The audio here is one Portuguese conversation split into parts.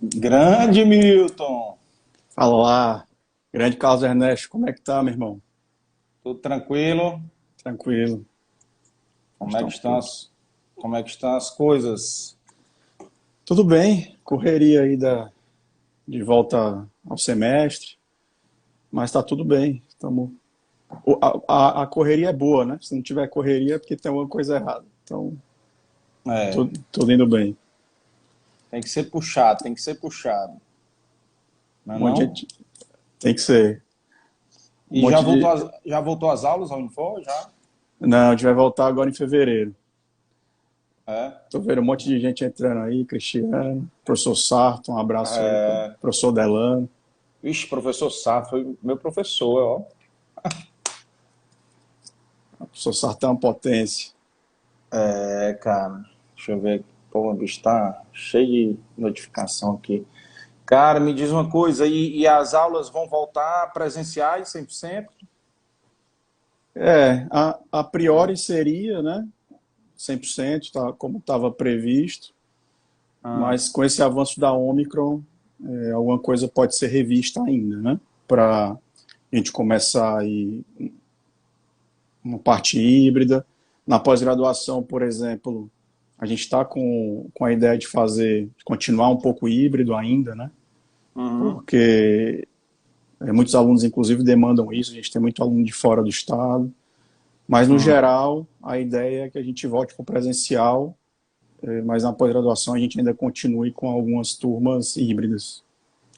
Grande Milton, Fala lá, grande Carlos Ernesto, como é que tá, meu irmão? tudo tranquilo? Tranquilo. Como é que Estão estão tudo. as coisas? Tudo bem, correria aí de volta ao semestre, mas tá tudo bem. A correria é boa, né? Se não tiver correria é porque tem alguma coisa errada. Então, É, tudo indo bem. tem que ser puxado, tem que ser puxado, não é Um monte de não? gente tem que ser. Um E monte de. já voltou às aulas, a Unifor? Já? Não, a gente vai voltar agora em fevereiro. É? Tô vendo um monte de gente entrando aí, Cristiano, professor Sarto, um abraço aí pro É. professor Delano. Vixe, professor Sá foi meu professor, ó. O professor Sarto é uma potência. É, cara, deixa eu ver. Pô, o bicho tá cheio de notificação aqui. Cara, me diz uma coisa, e as aulas vão voltar presenciais 100%? A priori seria, né, 100%, tá, como estava previsto, Ah, mas com esse avanço da Omicron, alguma coisa pode ser revista ainda, né, para a gente começar aí uma parte híbrida. Na pós-graduação, por exemplo, a gente está com a ideia de continuar um pouco híbrido ainda, né, uhum. porque muitos alunos, inclusive, demandam isso, a gente tem muito aluno de fora do estado, mas, no Hum. geral, a ideia é que a gente volte para o presencial, mas na pós-graduação a gente ainda continue com algumas turmas híbridas,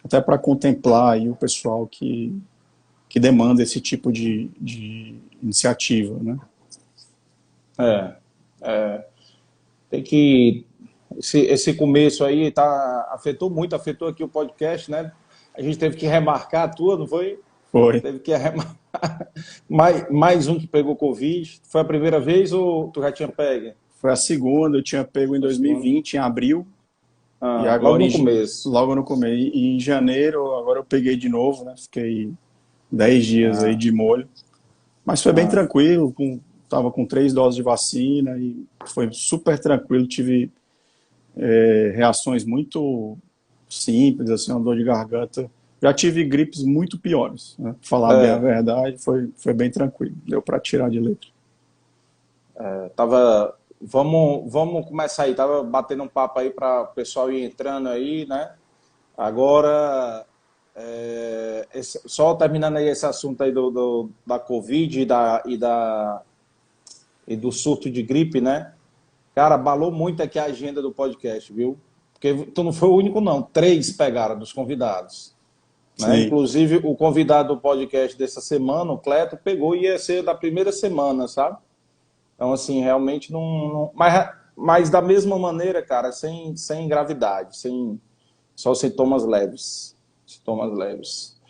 até para contemplar aí o pessoal que demanda esse tipo de iniciativa, né? É, tem que. Esse começo aí afetou muito, afetou aqui o podcast, né? A gente teve que remarcar a tua, não foi? Foi. Teve que remarcar. Mais um que pegou Covid. Foi a primeira vez ou tu já tinha pego? Foi a segunda, eu tinha pego em Foi a segunda? 2020, em abril, e Ah, logo agora no começo. logo no começo. E em janeiro, agora eu peguei de novo, né? Fiquei 10 dias aí Ah, de molho. Mas foi bem ah. tranquilo, tava com 3 doses de vacina e foi super tranquilo. Tive reações muito simples, assim, uma dor de garganta. Já tive gripes muito piores, né? Pra falar bem a É, verdade, foi bem tranquilo. Deu para tirar de letra. tava. Vamos começar aí. Tava batendo um papo aí para o pessoal ir entrando aí, né? Agora, só terminando aí esse assunto aí da Covid e do surto de gripe, né? Cara, abalou muito aqui a agenda do podcast, viu? Porque tu não foi o único, não. Três pegaram dos convidados. Né? Sim. Inclusive, o convidado do podcast dessa semana, o Cleto, pegou e ia ser da primeira semana, sabe? Então, assim, realmente mas da mesma maneira, cara, sem gravidade, só sintomas leves. Sintomas leves.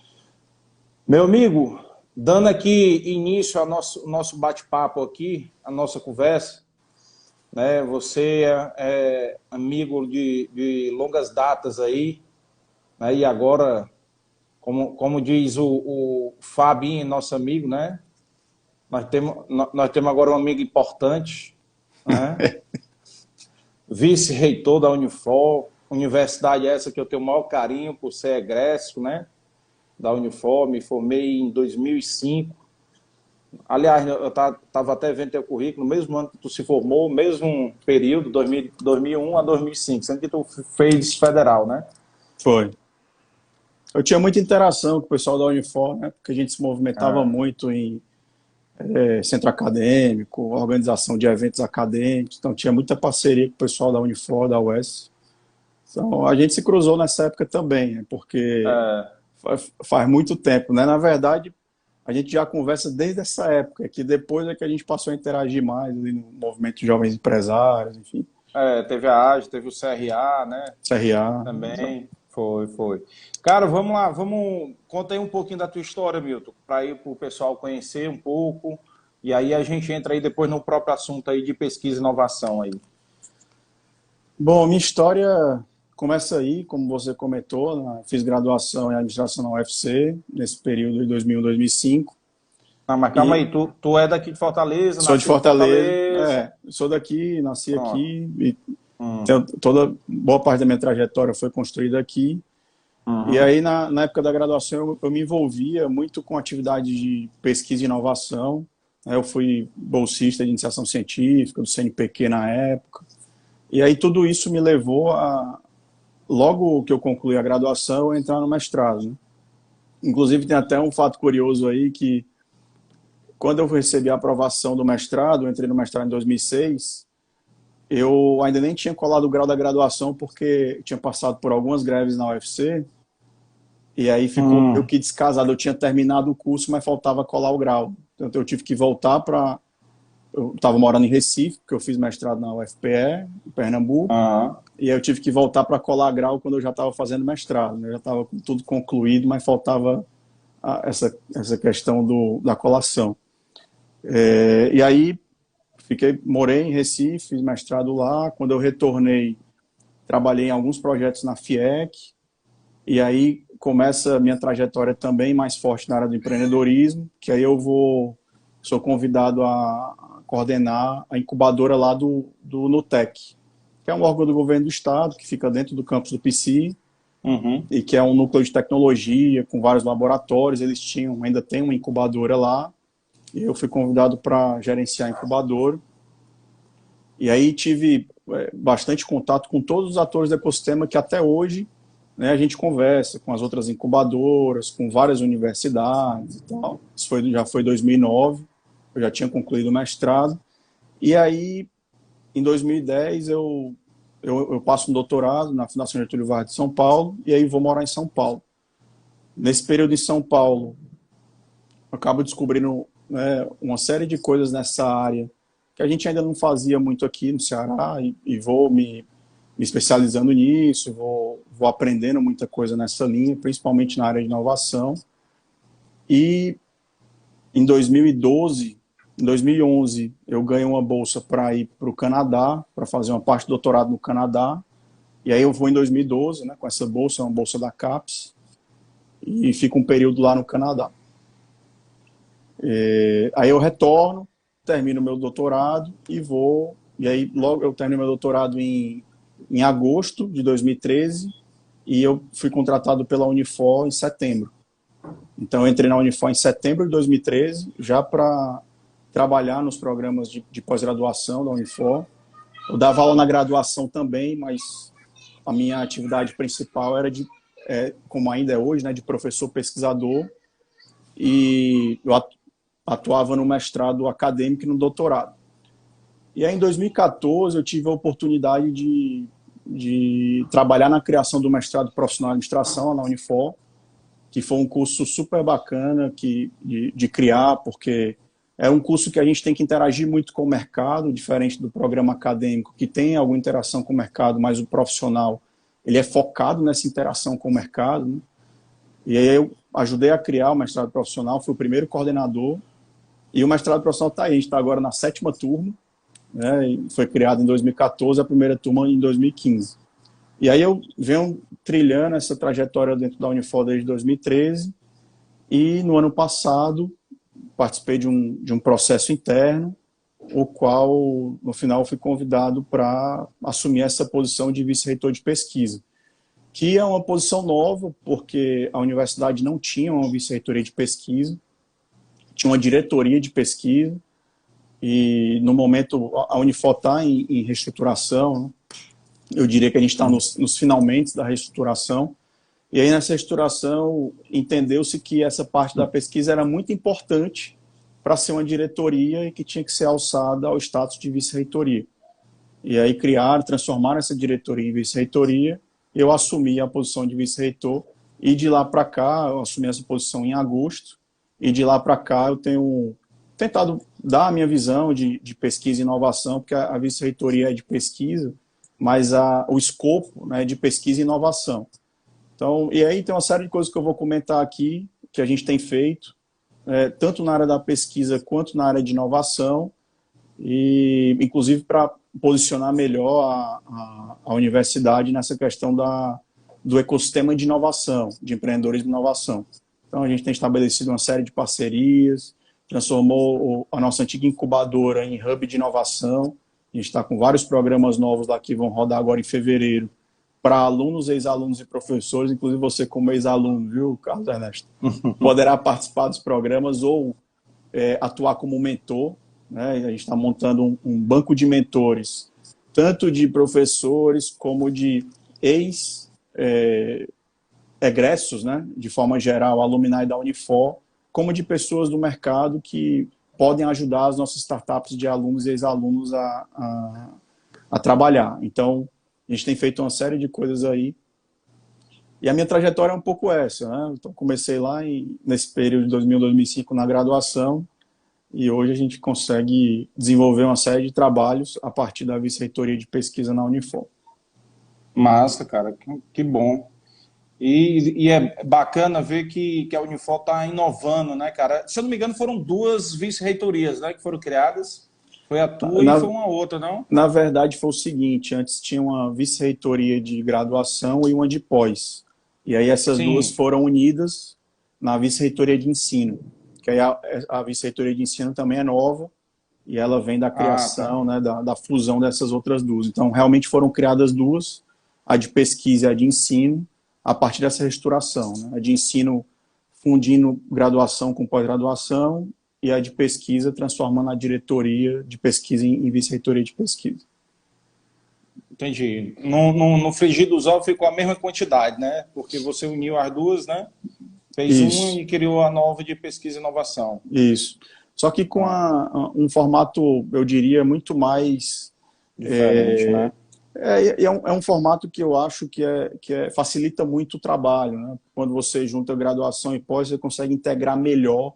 Meu amigo, dando aqui início ao nosso bate-papo aqui, a nossa conversa, né? Você é amigo de longas datas aí, né? E agora, como diz o Fabinho, nosso amigo, né? Nós temos agora um amigo importante, né? Vice-reitor da Unifor, universidade essa que eu tenho o maior carinho por ser egresso, né? Da Unifor, me formei em 2005. Aliás, eu estava até vendo teu currículo, mesmo ano que tu se formou, mesmo período, 2001 a 2005, sendo que tu fez federal, né? Foi. Eu tinha muita interação com o pessoal da Unifor, né? Porque a gente se movimentava Ah, muito em centro acadêmico, organização de eventos acadêmicos, então tinha muita parceria com o pessoal da Unifor, da UES. Então a gente se cruzou nessa época também, né? Porque faz muito tempo, né? Na verdade, a gente já conversa desde essa época, que depois é que a gente passou a interagir mais ali no movimento de jovens empresários, enfim, teve a AGE, teve o CRA, né? CRA. Também. Foi. Cara, vamos lá, conta aí um pouquinho da tua história, Milton, para ir para o pessoal conhecer um pouco, e aí a gente entra aí depois no próprio assunto aí de pesquisa e inovação aí. Bom, minha história começa aí, como você comentou, né? Fiz graduação em administração na UFC, nesse período de 2001, 2005. Ah, mas calma E aí, tu é daqui de Fortaleza, sou de nascido em Fortaleza, Fortaleza. sou daqui, nasci Pronto. aqui e Então, boa parte da minha trajetória foi construída aqui. E aí, na época da graduação, eu me envolvia muito com atividades de pesquisa e inovação. Eu fui bolsista de iniciação científica, do CNPq na época. E aí, tudo isso me levou a, logo que eu concluí a graduação, entrar no mestrado, né? Inclusive, tem até um fato curioso aí que, quando eu recebi a aprovação do mestrado, eu entrei no mestrado em 2006, eu ainda nem tinha colado o grau da graduação, porque eu tinha passado por algumas greves na UFC, e aí ficou meio que descasado. Eu tinha terminado o curso, mas faltava colar o grau. Então eu tive que voltar para... Eu estava morando em Recife, porque eu fiz mestrado na UFPE, em Pernambuco, e aí eu tive que voltar para colar grau quando eu já estava fazendo mestrado, né? Eu já estava com tudo concluído, mas faltava essa questão da colação. E aí morei em Recife, fiz mestrado lá. Quando eu retornei, trabalhei em alguns projetos na FIEC, e aí começa a minha trajetória também mais forte na área do empreendedorismo, que aí sou convidado a coordenar a incubadora lá do Nutec, que é um órgão do governo do estado, que fica dentro do campus do PC, e que é um núcleo de tecnologia, com vários laboratórios. Eles ainda tem uma incubadora lá, e eu fui convidado para gerenciar a incubadora. E aí tive bastante contato com todos os atores do ecossistema que até hoje, né, a gente conversa com as outras incubadoras, com várias universidades e tal. Isso já foi 2009, eu já tinha concluído o mestrado. E aí, em 2010, eu passo um doutorado na Fundação Getúlio Vargas de São Paulo, e aí vou morar em São Paulo. Nesse período em São Paulo, eu acabo descobrindo, né, uma série de coisas nessa área que a gente ainda não fazia muito aqui no Ceará, e vou me especializando nisso, vou aprendendo muita coisa nessa linha, principalmente na área de inovação. E em 2011, eu ganhei uma bolsa para ir para o Canadá, para fazer uma parte do doutorado no Canadá. E aí eu vou em 2012, né, com essa bolsa, uma bolsa da CAPES, e fico um período lá no Canadá. Aí eu retorno, termino meu doutorado e aí logo eu termino meu doutorado em agosto de 2013, e eu fui contratado pela Unifor em setembro. Então eu entrei na Unifor em setembro de 2013, já para trabalhar nos programas de pós-graduação da Unifor. Eu dava aula na graduação também, mas a minha atividade principal era como ainda é hoje, né, de professor pesquisador, e eu atuava no mestrado acadêmico e no doutorado. E aí, em 2014, eu tive a oportunidade de trabalhar na criação do mestrado profissional em administração na Unifor, que foi um curso super bacana de criar, porque é um curso que a gente tem que interagir muito com o mercado, diferente do programa acadêmico, que tem alguma interação com o mercado, mas o profissional ele é focado nessa interação com o mercado, né? E aí eu ajudei a criar o mestrado profissional, fui o primeiro coordenador, e o mestrado profissional está aí, a gente está agora na 7ª turma, né? Foi criado em 2014, a primeira turma em 2015. E aí eu venho trilhando essa trajetória dentro da Unifor desde 2013, e no ano passado participei de um processo interno, o qual, no final, fui convidado para assumir essa posição de vice-reitor de pesquisa, que é uma posição nova, porque a universidade não tinha uma vice-reitoria de pesquisa, tinha uma diretoria de pesquisa, e no momento a Unifor está em reestruturação, né? Eu diria que a gente está nos finalmente da reestruturação, e aí nessa reestruturação entendeu-se que essa parte da pesquisa era muito importante para ser uma diretoria e que tinha que ser alçada ao status de vice-reitoria. E aí transformaram essa diretoria em vice-reitoria, eu assumi a posição de vice-reitor, e de lá para cá, eu assumi essa posição em agosto, e de lá para cá eu tenho tentado dar a minha visão de pesquisa e inovação, porque a vice-reitoria é de pesquisa, mas o escopo, né, é de pesquisa e inovação. Então, e aí tem uma série de coisas que eu vou comentar aqui, que a gente tem feito, tanto na área da pesquisa quanto na área de inovação, e inclusive para posicionar melhor a universidade nessa questão do ecossistema de inovação, de empreendedorismo e inovação. Então a gente tem estabelecido uma série de parcerias, transformou a nossa antiga incubadora em hub de inovação, A gente está com vários programas novos lá que vão rodar agora em fevereiro para alunos, ex-alunos e professores, inclusive você como ex-aluno, viu, Carlos Ernesto? Poderá participar dos programas ou atuar como mentor, né? A gente está montando um banco de mentores, tanto de professores como de egressos, né? De forma geral, alumni da Unifor, como de pessoas do mercado que podem ajudar as nossas startups de alunos e ex-alunos a trabalhar. Então, a gente tem feito uma série de coisas aí. E a minha trajetória é um pouco essa, né? Então, comecei lá nesse período de 2000, 2005 na graduação, e hoje a gente consegue desenvolver uma série de trabalhos a partir da vice-reitoria de pesquisa na Unifor. Massa, cara, que bom. E é bacana ver que a Unifor está inovando, né, cara? Se eu não me engano, foram 2 vice-reitorias, né, que foram criadas. Foi a tua e foi uma outra, não? Na verdade, foi o seguinte, antes tinha uma vice-reitoria de graduação e uma de pós. E aí essas duas foram unidas na vice-reitoria de ensino. Que aí a vice-reitoria de ensino também é nova e ela vem da criação, né, da fusão dessas outras duas. Então, realmente foram criadas duas, a de pesquisa e a de ensino, a partir dessa reestruturação, né? A de ensino fundindo graduação com pós-graduação e a de pesquisa transformando a diretoria de pesquisa em vice-reitoria de pesquisa. Entendi. No frigir dos ovos ficou a mesma quantidade, né? Porque você uniu as duas, né? Fez uma e criou a nova de pesquisa e inovação. Isso. Só que com um formato, eu diria, muito mais diferente, né? É um formato que eu acho que facilita muito o trabalho, né? Quando você junta graduação e pós, você consegue integrar melhor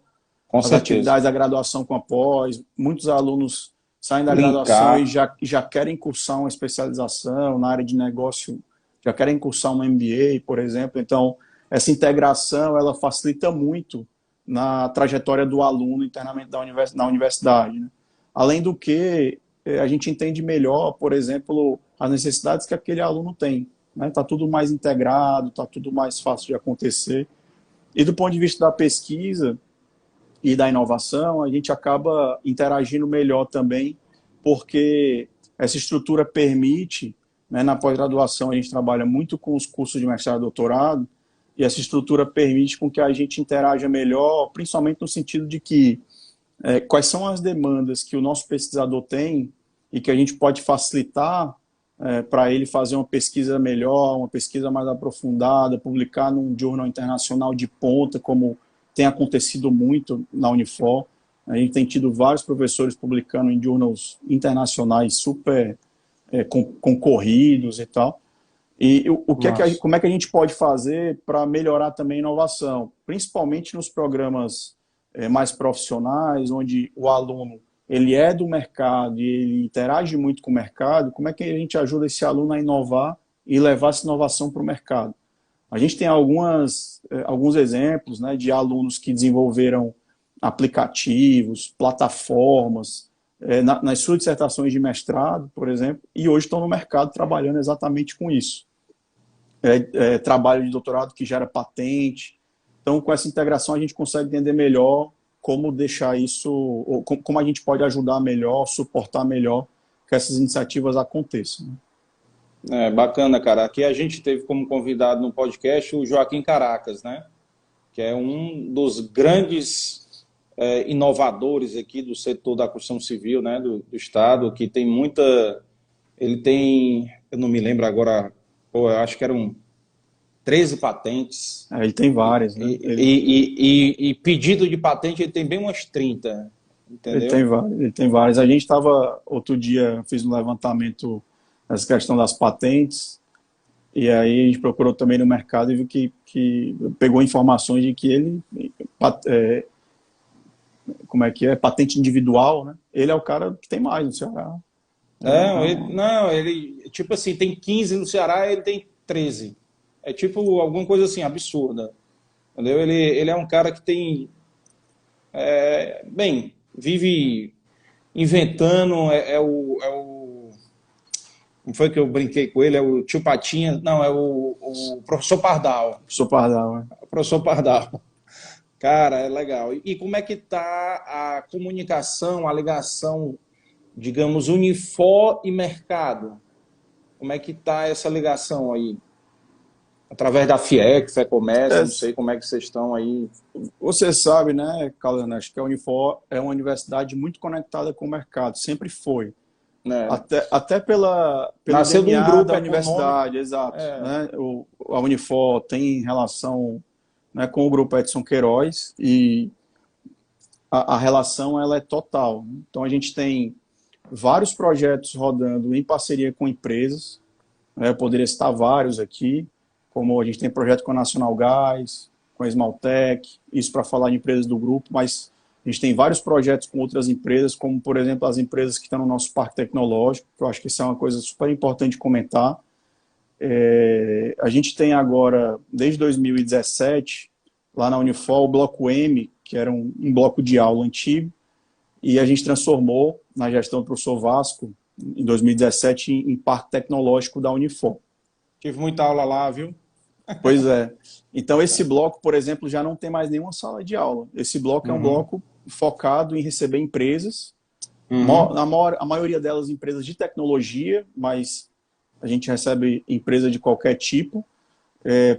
as atividades da graduação com a pós. Muitos alunos saem da graduação e já querem cursar uma especialização na área de negócio, já querem cursar um MBA, por exemplo. Então, essa integração, ela facilita muito na trajetória do aluno internamente na universidade, né? Além do que, a gente entende melhor, por exemplo, as necessidades que aquele aluno tem, né? Tá tudo mais integrado, tá tudo mais fácil de acontecer. E do ponto de vista da pesquisa e da inovação, a gente acaba interagindo melhor também, porque essa estrutura permite, né, na pós-graduação a gente trabalha muito com os cursos de mestrado e doutorado, e essa estrutura permite com que a gente interaja melhor, principalmente no sentido de que quais são as demandas que o nosso pesquisador tem e que a gente pode facilitar para ele fazer uma pesquisa melhor, uma pesquisa mais aprofundada, publicar num jornal internacional de ponta, como tem acontecido muito na Unifor. A gente tem tido vários professores publicando em journals internacionais super concorridos e tal. E como é que a gente pode fazer para melhorar também a inovação? Principalmente nos programas mais profissionais, onde o aluno ele é do mercado e ele interage muito com o mercado. Como é que a gente ajuda esse aluno a inovar e levar essa inovação para o mercado? A gente tem alguns exemplos, né, de alunos que desenvolveram aplicativos, plataformas, nas suas dissertações de mestrado, por exemplo, e hoje estão no mercado trabalhando exatamente com isso. Trabalho de doutorado que gera patente. Então, com essa integração, a gente consegue entender melhor como deixar isso, ou como a gente pode ajudar melhor, suportar melhor que essas iniciativas aconteçam. Bacana, cara. Aqui a gente teve como convidado no podcast o Joaquim Caracas, né? Que é um dos grandes inovadores aqui do setor da construção civil, né? Do Estado, que tem muita... Ele tem, eu não me lembro agora, eu acho que eram 13 patentes. Ele tem várias, né? E pedido de patente ele tem bem umas 30, entendeu? Ele tem várias. A gente estava, outro dia, fiz um levantamento nessa questão das patentes, e aí a gente procurou também no mercado e viu que pegou informações de que ele, patente individual, né? Ele é o cara que tem mais no Ceará. Ele, tipo assim, tem 15 no Ceará, ele tem 13. É tipo alguma coisa assim, absurda. Entendeu? Ele é um cara que tem... vive inventando, Não foi que eu brinquei com ele, é o tio Patinha... Não, é o professor Pardal. Professor Pardal, O professor Pardal. Cara, é legal. E como é que está a comunicação, a ligação digamos, Unifor e mercado? Como é que está essa ligação aí? Através da FIEC, FEComércio, É, não sei como é que vocês estão aí, você sabe, né, Carlos, acho que a Unifor é uma universidade muito conectada com o mercado, sempre foi. né? Até pelo Nasceu de um DNA grupo da econômico, universidade, exato. é, Né? A Unifor tem relação, né, com o grupo Edson Queiroz e a relação ela é total. Então a gente tem vários projetos rodando em parceria com empresas, né? Eu poderia citar vários aqui, como a gente tem projeto com a Nacional Gás, com a Esmaltec, isso para falar de empresas do grupo, mas a gente tem vários projetos com outras empresas, como, por exemplo, as empresas que estão no nosso parque tecnológico, que eu acho que isso é uma coisa super importante comentar. A gente tem agora, desde 2017, lá na Unifor, o Bloco M, que era um bloco de aula antigo, e a gente transformou, na gestão do professor Vasco, em 2017, em parque tecnológico da Unifor. tive muita aula lá, viu? Pois é. Então, esse bloco, por exemplo, já não tem mais nenhuma sala de aula. Esse bloco é um Uhum, bloco focado em receber empresas, uhum, a maioria delas empresas de tecnologia, mas a gente recebe empresa de qualquer tipo,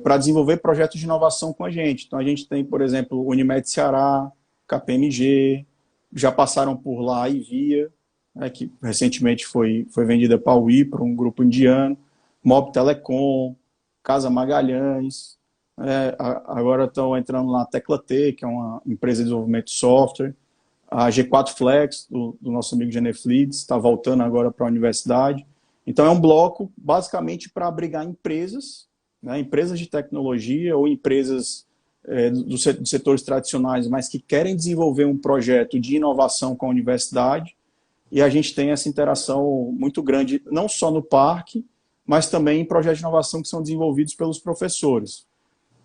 para desenvolver projetos de inovação com a gente. Então, a gente tem, por exemplo, Unimed Ceará, KPMG, já passaram por lá a Ivia, né, que recentemente foi vendida para a Ui, para um grupo indiano, Mob Telecom, Casa Magalhães, agora estão entrando na Tecla T, que é uma empresa de desenvolvimento de software, a G4 Flex, do nosso amigo Geneflides, está voltando agora para a universidade. Então, é um bloco basicamente para abrigar empresas, né, empresas de tecnologia ou empresas dos setores tradicionais, mas que querem desenvolver um projeto de inovação com a universidade, e a gente tem essa interação muito grande, não só no parque, mas também em projetos de inovação que são desenvolvidos pelos professores.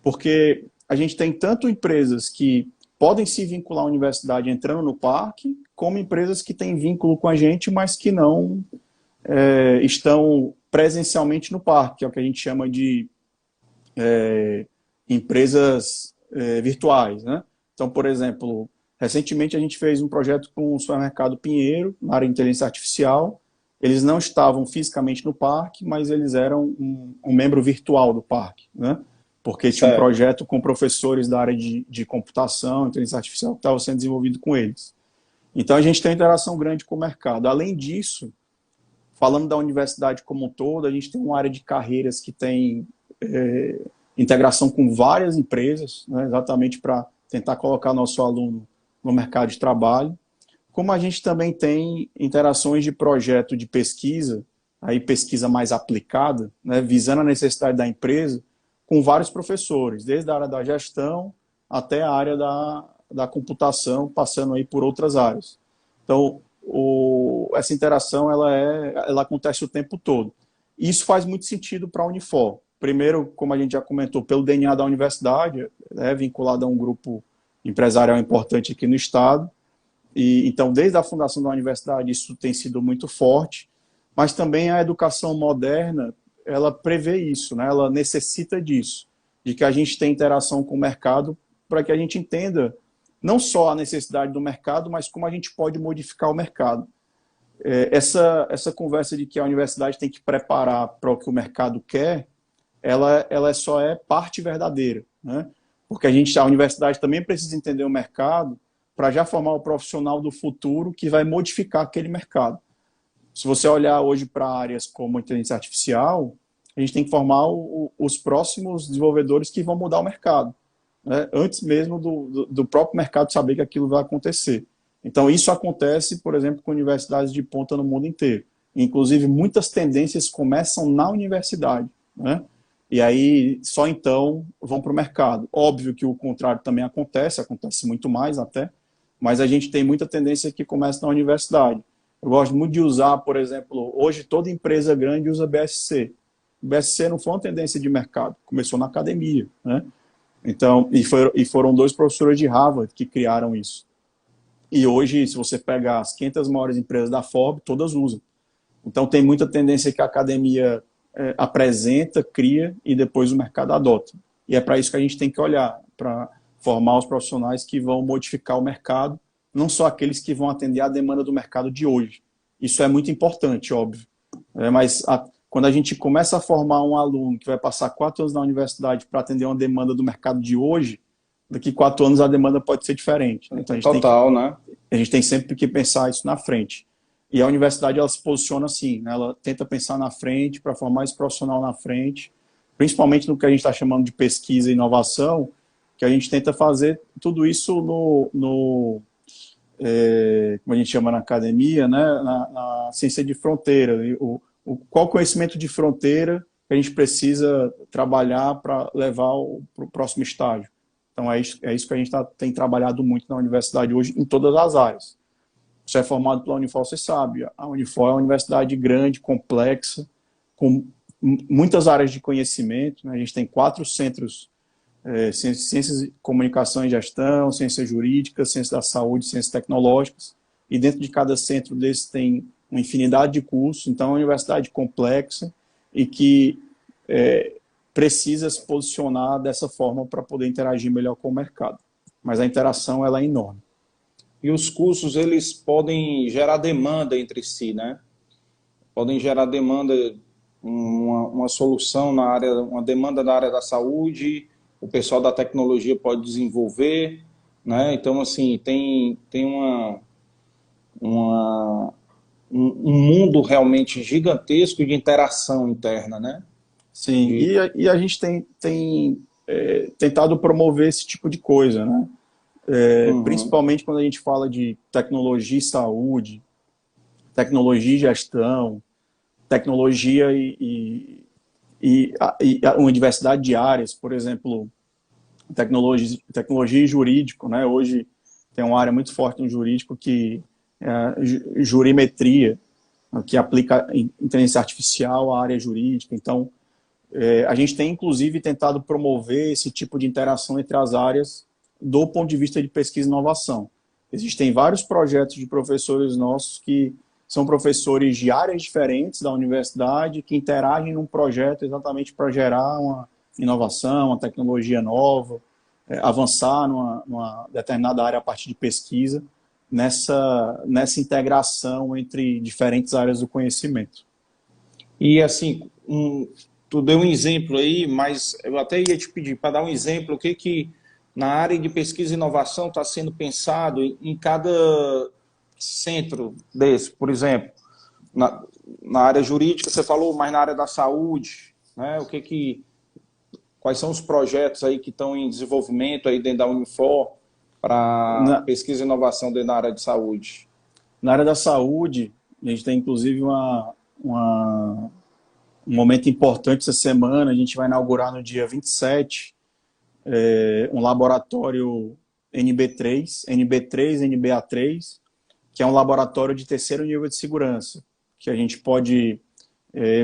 Porque a gente tem tanto empresas que podem se vincular à universidade entrando no parque, como empresas que têm vínculo com a gente, mas que não estão presencialmente no parque, que é o que a gente chama de empresas virtuais, né? Então, por exemplo, recentemente a gente fez um projeto com o supermercado Pinheiro, na área de inteligência artificial. Eles não estavam fisicamente no parque, mas eles eram um membro virtual do parque, né? Porque tinha um certo. projeto com professores da área de computação, inteligência artificial, que estava sendo desenvolvido com eles. Então, a gente tem interação grande com o mercado. Além disso, falando da universidade como um todo, a gente tem uma área de carreiras que tem integração com várias empresas, né, exatamente para tentar colocar nosso aluno no mercado de trabalho. Como a gente também tem interações de projeto de pesquisa, aí pesquisa mais aplicada, né, visando a necessidade da empresa, com vários professores, desde a área da gestão até a área da computação, passando aí por outras áreas. Então, essa interação ela acontece o tempo todo. E isso faz muito sentido para a Unifor. Primeiro, como a gente já comentou, pelo DNA da universidade, vinculado a um grupo empresarial importante aqui no estado. E, então, desde a fundação da universidade, isso tem sido muito forte, mas também a educação moderna, ela prevê isso, né? Ela necessita disso, de que a gente tenha interação com o mercado para que a gente entenda não só a necessidade do mercado, mas como a gente pode modificar o mercado. Essa conversa de que a universidade tem que preparar para o que o mercado quer, ela só é parte verdadeira, né? Porque a universidade também precisa entender o mercado para já formar o profissional do futuro que vai modificar aquele mercado. Se você olhar hoje para áreas como inteligência artificial, a gente tem que formar os próximos desenvolvedores que vão mudar o mercado, né? Antes mesmo do próprio mercado saber que aquilo vai acontecer. Então, isso acontece, por exemplo, com universidades de ponta no mundo inteiro. Inclusive, muitas tendências começam na universidade, né? E aí, só então, vão para o mercado. Óbvio que o contrário também acontece muito mais até, mas a gente tem muita tendência que começa na universidade. Eu gosto muito de usar, por exemplo, hoje toda empresa grande usa BSC. O BSC não foi uma tendência de mercado, começou na academia, né? Então, e foram dois professores de Harvard que criaram isso. E hoje, se você pegar as 500 maiores empresas da Forbes, todas usam. Então, tem muita tendência que a academia apresenta, cria e depois o mercado adota. E é para isso que a gente tem que olhar, para formar os profissionais que vão modificar o mercado, não só aqueles que vão atender à demanda do mercado de hoje. Isso é muito importante, óbvio. Mas quando a gente começa a formar um aluno que vai passar 4 anos na universidade para atender uma demanda do mercado de hoje, daqui 4 anos a demanda pode ser diferente. Então Total, né? a gente tem sempre que pensar isso na frente. E a universidade, ela se posiciona assim, né? Ela tenta pensar na frente para formar esse profissional na frente, principalmente no que a gente está chamando de pesquisa e inovação, que a gente tenta fazer tudo isso como a gente chama na academia, né? Na ciência de fronteira. Qual conhecimento de fronteira que a gente precisa trabalhar para levar para o próximo estágio. Então, é isso que a gente tem trabalhado muito na universidade hoje, em todas as áreas. Você é formado pela Unifor, você sabe. A Unifor é uma universidade grande, complexa, com muitas áreas de conhecimento, né? A gente tem 4 centros, ciências de comunicação e gestão, ciências jurídicas, ciências da saúde, ciências tecnológicas, e dentro de cada centro desse tem uma infinidade de cursos. Então, é uma universidade complexa e que precisa se posicionar dessa forma para poder interagir melhor com o mercado. Mas a interação, ela é enorme. E os cursos, eles podem gerar demanda entre si, né? Podem gerar demanda, uma solução na área, uma demanda da área da saúde, o pessoal da tecnologia pode desenvolver, né? Então, assim, tem um mundo realmente gigantesco de interação interna, né? Sim, e a gente tem tentado promover esse tipo de coisa, né? Principalmente quando a gente fala de tecnologia e saúde, tecnologia e gestão, tecnologia e uma diversidade de áreas, por exemplo, tecnologia e jurídico, né? Hoje tem uma área muito forte no jurídico que é a jurimetria, que aplica inteligência artificial à área jurídica. Então, a gente tem, inclusive, tentado promover esse tipo de interação entre as áreas do ponto de vista de pesquisa e inovação. Existem vários projetos de professores nossos que são professores de áreas diferentes da universidade que interagem num projeto exatamente para gerar uma inovação, uma tecnologia nova, avançar numa determinada área a partir de pesquisa, nessa integração entre diferentes áreas do conhecimento. E assim, tu deu um exemplo aí, mas eu até ia te pedir para dar um exemplo, o que na área de pesquisa e inovação está sendo pensado em cada centro desse, por exemplo, na área jurídica você falou, mas na área da saúde, né? Quais são os projetos aí que estão em desenvolvimento aí dentro da Unifor para pesquisa e inovação dentro da área de saúde? Na área da saúde, a gente tem inclusive um momento importante essa semana. A gente vai inaugurar no dia 27 um laboratório NB3, NBA3, que é um laboratório de terceiro nível de segurança, que a gente pode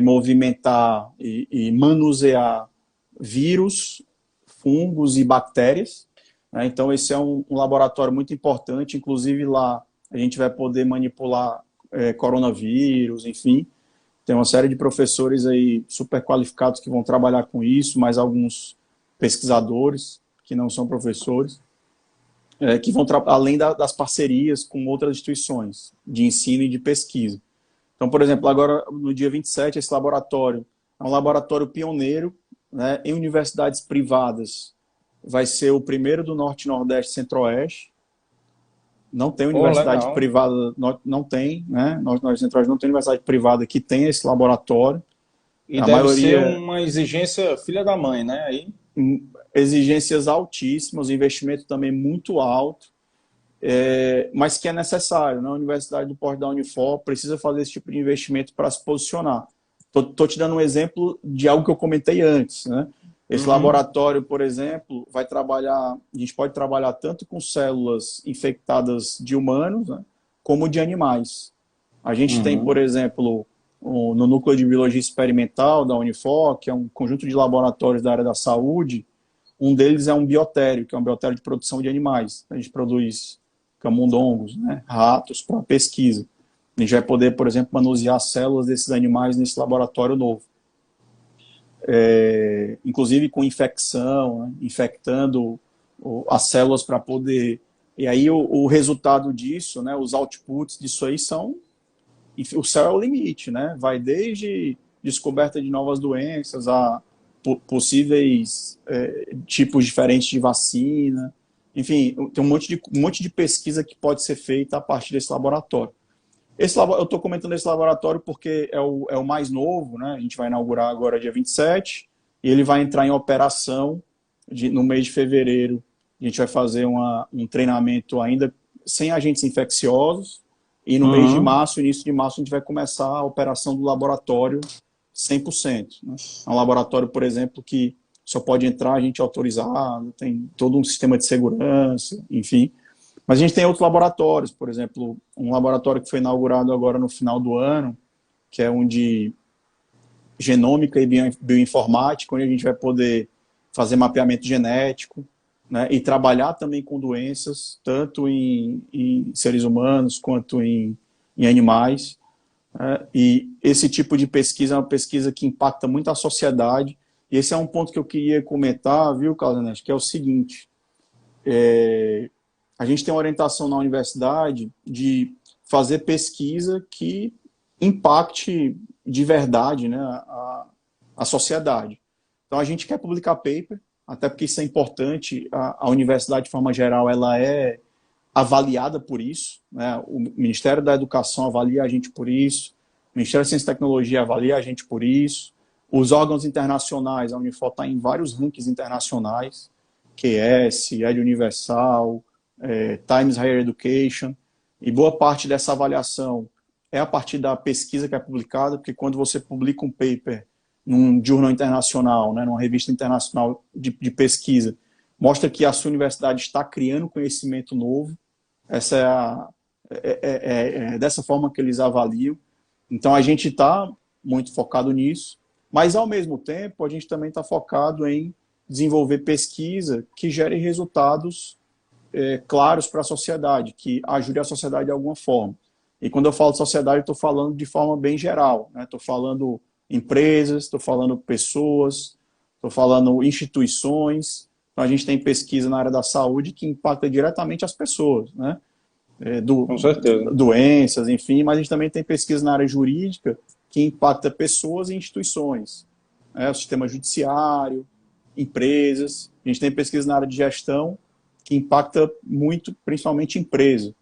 movimentar e manusear vírus, fungos e bactérias, né? Então, esse é um laboratório muito importante. Inclusive, lá a gente vai poder manipular coronavírus, enfim. Tem uma série de professores aí super qualificados que vão trabalhar com isso, mais alguns pesquisadores que não são professores, que vão além das parcerias com outras instituições de ensino e de pesquisa. Então, por exemplo, agora no dia 27, esse laboratório é um laboratório pioneiro, né, em universidades privadas. Vai ser o primeiro do Norte, Nordeste e Centro-Oeste. Não tem universidade privada, não tem, né? Norte e Centro-Oeste não tem universidade privada que tenha esse laboratório. E a deve maioria ser uma exigência filha da mãe, né? Aí exigências altíssimas, investimento também muito alto, mas que é necessário, né? A Universidade do Porto da Unifor precisa fazer esse tipo de investimento para se posicionar. Estou te dando um exemplo de algo que eu comentei antes, né? Esse laboratório, por exemplo, vai trabalhar, a gente pode trabalhar tanto com células infectadas de humanos, né, como de animais. A gente tem, por exemplo, no Núcleo de Biologia Experimental da Unifor, que é um conjunto de laboratórios da área da saúde. Um deles é um biotério, que é um biotério de produção de animais. A gente produz camundongos, né, ratos, para pesquisa. A gente vai poder, por exemplo, manusear células desses animais nesse laboratório novo. Inclusive com infecção, né, infectando as células para poder... E aí o resultado disso, né, os outputs disso aí são enfim, o céu é o limite, né? Vai desde descoberta de novas doenças a possíveis tipos diferentes de vacina. Enfim, tem um monte de pesquisa que pode ser feita a partir desse laboratório. Eu estou comentando esse laboratório porque é o mais novo, né? A gente vai inaugurar agora dia 27 e ele vai entrar em operação no mês de fevereiro. A gente vai fazer um treinamento ainda sem agentes infecciosos e no mês de março, início de março, a gente vai começar a operação do laboratório 100%. Né? É um laboratório, por exemplo, que só pode entrar a gente autorizado, tem todo um sistema de segurança, enfim. Mas a gente tem outros laboratórios, por exemplo, um laboratório que foi inaugurado agora no final do ano, que é um de genômica e bioinformática, onde a gente vai poder fazer mapeamento genético, né, e trabalhar também com doenças, tanto em seres humanos quanto em animais. Né, e esse tipo de pesquisa é uma pesquisa que impacta muito a sociedade. E esse é um ponto que eu queria comentar, viu, Caldanete, que é o seguinte: a gente tem uma orientação na universidade de fazer pesquisa que impacte de verdade, né, a sociedade. Então, a gente quer publicar paper, até porque isso é importante. A universidade, de forma geral, ela é avaliada por isso. Né? O Ministério da Educação avalia a gente por isso, o Ministério da Ciência e Tecnologia avalia a gente por isso, os órgãos internacionais, a Unifor está em vários rankings internacionais, QS, Ed Universal, Times Higher Education, e boa parte dessa avaliação é a partir da pesquisa que é publicada, porque quando você publica um paper num jornal internacional, né, numa revista internacional de pesquisa, mostra que a sua universidade está criando conhecimento novo. Essa é dessa forma que eles avaliam. Então, a gente está muito focado nisso, mas, ao mesmo tempo, a gente também está focado em desenvolver pesquisa que gere resultados claros para a sociedade, que ajude a sociedade de alguma forma. E quando eu falo sociedade, eu estou falando de forma bem geral. Estou falando empresas, estou falando pessoas, estou falando instituições. Então, a gente tem pesquisa na área da saúde que impacta diretamente as pessoas, né? Com certeza. Doenças, enfim, mas a gente também tem pesquisa na área jurídica que impacta pessoas e instituições, o sistema judiciário, empresas. A gente tem pesquisa na área de gestão que impacta muito, principalmente empresa,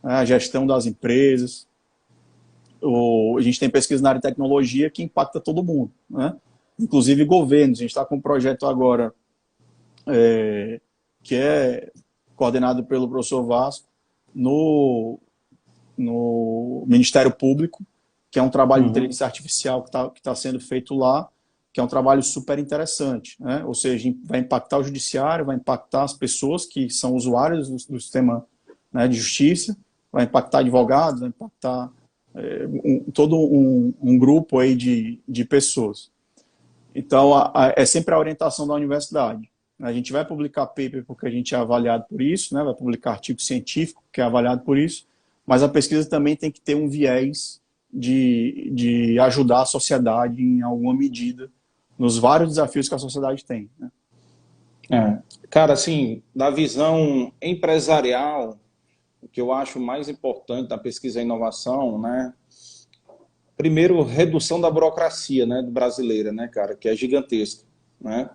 a gestão das empresas. A gente tem pesquisa na área de tecnologia que impacta todo mundo, né? Inclusive governos. A gente está com um projeto agora que é coordenado pelo professor Vasco no Ministério Público, que é um trabalho de inteligência artificial que tá sendo feito lá, que é um trabalho super interessante, né? Ou seja, vai impactar o judiciário, vai impactar as pessoas que são usuários do sistema, né, de justiça, vai impactar advogados, vai impactar todo um grupo aí de pessoas. Então, é sempre a orientação da universidade. A gente vai publicar paper porque a gente é avaliado por isso, né? Vai publicar artigo científico que é avaliado por isso, mas a pesquisa também tem que ter um viés de ajudar a sociedade em alguma medida nos vários desafios que a sociedade tem. Né? Cara, assim, da visão empresarial, o que eu acho mais importante da pesquisa e inovação, né? Primeiro, redução da burocracia, né, brasileira, né, cara, que é gigantesca, né?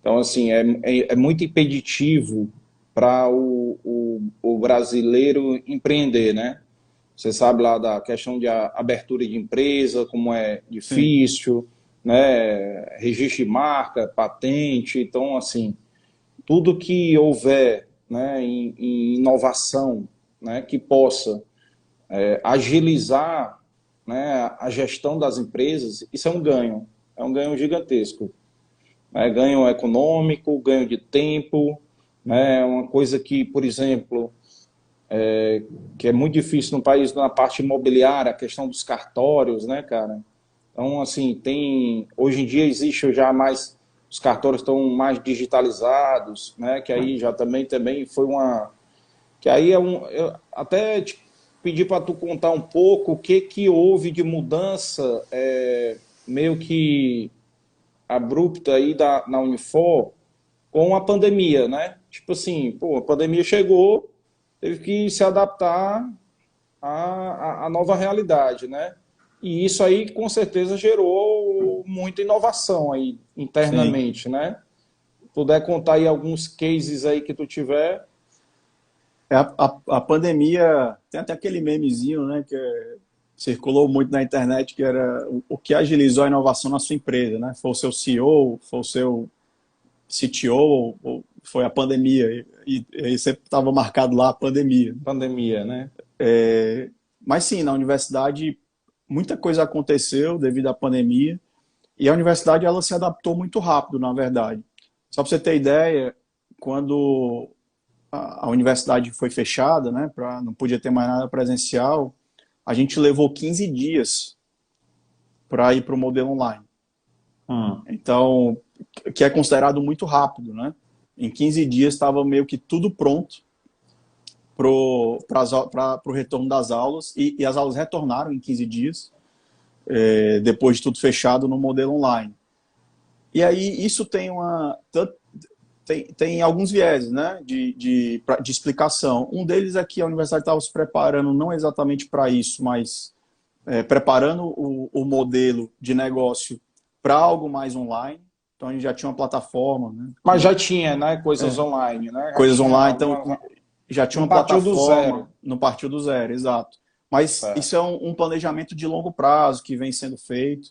Então, assim, é muito impeditivo para o brasileiro empreender, né? Você sabe lá da questão de abertura de empresa, como é difícil, né? Registro de marca, patente. Então, assim, tudo que houver, né, em inovação, né, que possa agilizar, né, a gestão das empresas, isso é um ganho gigantesco. Ganho econômico, ganho de tempo, né, uma coisa que, por exemplo, que é muito difícil no país, na parte imobiliária, a questão dos cartórios, né, cara? Então, assim, hoje em dia existe já mais, os cartórios estão mais digitalizados, né, que aí já também foi que aí eu até te pedi para tu contar um pouco o que houve de mudança, meio que abrupta aí na Unifor com a pandemia, né? Tipo assim, pô, a pandemia chegou, teve que se adaptar a nova realidade, né? E isso aí, com certeza, gerou muita inovação aí Sim. internamente, né? Puder contar aí alguns cases aí que tu tiver. A pandemia, tem até aquele memezinho, né, circulou muito na internet, que era o que agilizou a inovação na sua empresa, né? Foi o seu CEO, foi o seu CTO, ou foi a pandemia, e aí sempre estava marcado lá a pandemia. Pandemia, né? Mas sim, na universidade muita coisa aconteceu devido à pandemia, e a universidade ela se adaptou muito rápido, na verdade. Só para você ter ideia, quando a universidade foi fechada, né, não podia ter mais nada presencial, a gente levou 15 dias para ir para o modelo online. Então, que é considerado muito rápido, né? Em 15 dias estava meio que tudo pronto para o retorno das aulas, e as aulas retornaram em 15 dias, depois de tudo fechado no modelo online. E aí isso tem alguns vieses, né, de explicação. Um deles é que a universidade estava se preparando não exatamente para isso, mas preparando o modelo de negócio para algo mais online. Então a gente já tinha uma plataforma, né, Mas já tinha, né? Coisas online, né? Já coisas tinha online, então alguma. já tinha Não uma partiu do plataforma, zero. não partiu do zero, exato. Mas isso Certo. é um planejamento de longo prazo que vem sendo feito.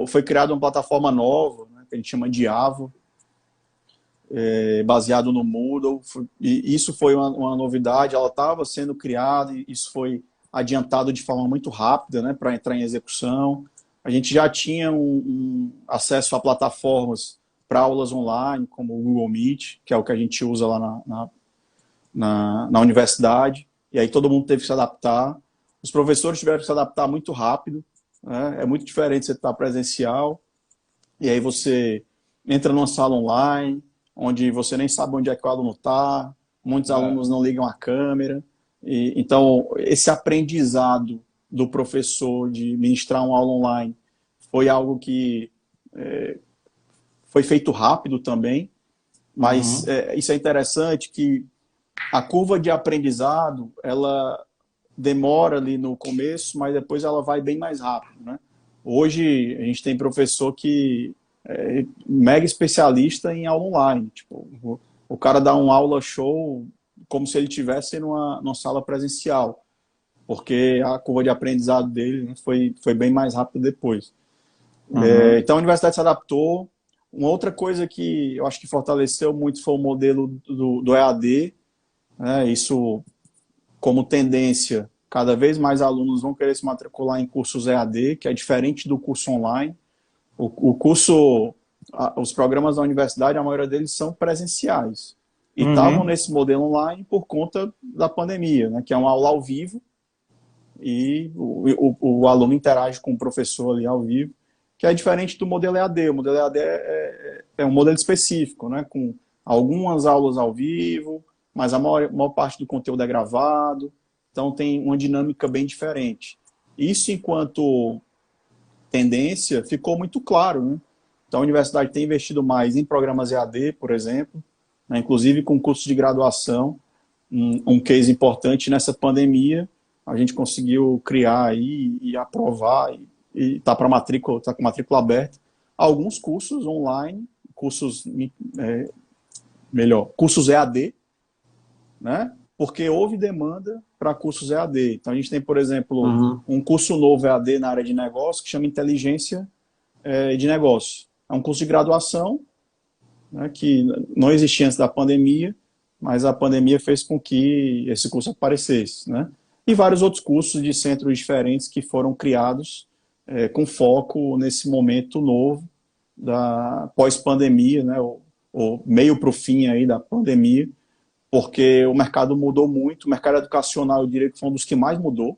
Foi criada uma plataforma nova, né, que a gente chama de Avo, baseado no Moodle, e isso foi uma novidade, ela estava sendo criada, e isso foi adiantado de forma muito rápida, né, para entrar em execução. A gente já tinha um acesso a plataformas para aulas online, como o Google Meet, que é o que a gente usa lá na universidade, e aí todo mundo teve que se adaptar. Os professores tiveram que se adaptar muito rápido, né? É muito diferente você estar presencial, e aí você entra numa sala online, onde você nem sabe onde é que o aluno está, muitos É. alunos não ligam a câmera, então esse aprendizado do professor de ministrar uma aula online foi algo que foi feito rápido também, mas Uhum. isso é interessante que a curva de aprendizado, ela demora ali no começo, mas depois ela vai bem mais rápido, né? Hoje a gente tem professor que é mega especialista em aula online. Tipo, o cara dá uma aula show como se ele estivesse numa sala presencial, porque a curva de aprendizado dele, né, foi bem mais rápida depois. Uhum. Então a universidade se adaptou. Uma outra coisa que eu acho que fortaleceu muito foi o modelo do EAD, né? Isso como tendência, cada vez mais alunos vão querer se matricular em cursos EAD, que é diferente do curso online. O curso, os programas da universidade, a maioria deles são presenciais. E estavam Uhum. nesse modelo online por conta da pandemia, né, que é uma aula ao vivo, e o aluno interage com o professor ali ao vivo, que é diferente do modelo EAD. O modelo EAD é um modelo específico, né, com algumas aulas ao vivo, mas a maior parte do conteúdo é gravado, então tem uma dinâmica bem diferente. Isso, enquanto tendência, ficou muito claro, né? Então a universidade tem investido mais em programas EAD, por exemplo, né, inclusive com cursos de graduação. Um case importante nessa pandemia, a gente conseguiu criar aí e aprovar, e está para matrícula, está com matrícula aberta, alguns cursos online, cursos cursos EAD, né? Porque houve demanda para cursos EAD. Então a gente tem, por exemplo, Uhum. um curso novo EAD na área de negócio que chama Inteligência de Negócio. É um curso de graduação, né, que não existia antes da pandemia, mas a pandemia fez com que esse curso aparecesse, né? E vários outros cursos de centros diferentes que foram criados com foco nesse momento novo da pós-pandemia, né? Ou meio para o fim aí da pandemia, porque o mercado mudou muito. O mercado educacional, eu diria que foi um dos que mais mudou.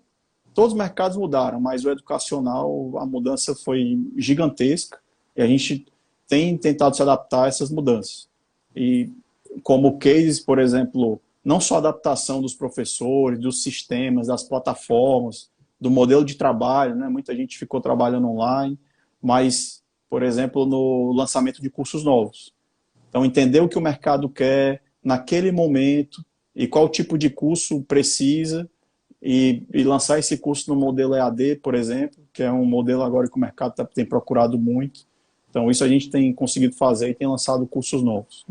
Todos os mercados mudaram, mas o educacional, a mudança foi gigantesca, e a gente tem tentado se adaptar a essas mudanças. E como cases, por exemplo, não só a adaptação dos professores, dos sistemas, das plataformas, do modelo de trabalho, né? Muita gente ficou trabalhando online, mas, por exemplo, no lançamento de cursos novos. Então, entender o que o mercado quer naquele momento e qual tipo de curso precisa, e lançar esse curso no modelo EAD, por exemplo, que é um modelo agora que o mercado tem procurado muito. Então, isso a gente tem conseguido fazer e tem lançado cursos novos.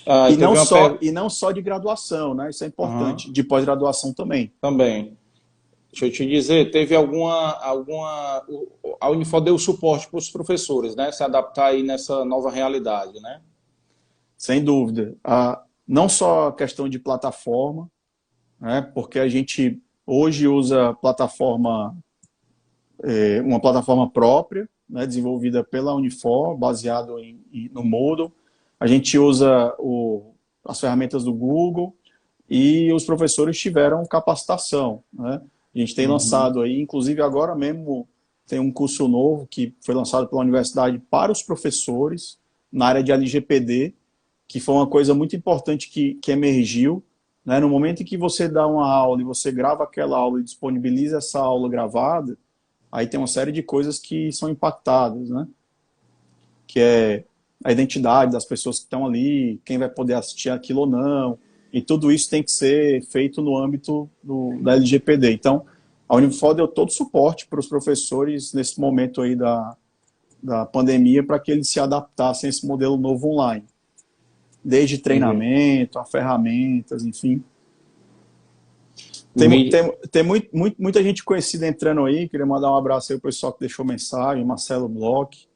Ah, teve uma E não só de graduação, né? Isso é Aham, importante, de pós-graduação também. também. Deixa eu te dizer, teve a Unifor deu suporte para os professores, né? Se adaptar aí nessa nova realidade, né? Sem dúvida. Não só a questão de plataforma, né? Porque a gente hoje usa uma plataforma própria, né? Desenvolvida pela Unifor, baseado no Moodle. A gente usa as ferramentas do Google e os professores tiveram capacitação, né? A gente tem Uhum. lançado aí, inclusive agora mesmo tem um curso novo que foi lançado pela universidade para os professores na área de LGPD, que foi uma coisa muito importante que emergiu, né? No momento em que você dá uma aula e você grava aquela aula e disponibiliza essa aula gravada, aí tem uma série de coisas que são impactadas, né? Que é a identidade das pessoas que estão ali, quem vai poder assistir aquilo ou não, e tudo isso tem que ser feito no âmbito da LGPD. Então, a Unifor deu todo o suporte para os professores nesse momento aí da pandemia para que eles se adaptassem a esse modelo novo online. Desde Entendi. treinamento, a ferramentas, enfim. Me- Tem muita gente conhecida entrando aí, queria mandar um abraço aí ao pessoal que deixou mensagem, Marcelo Bloch,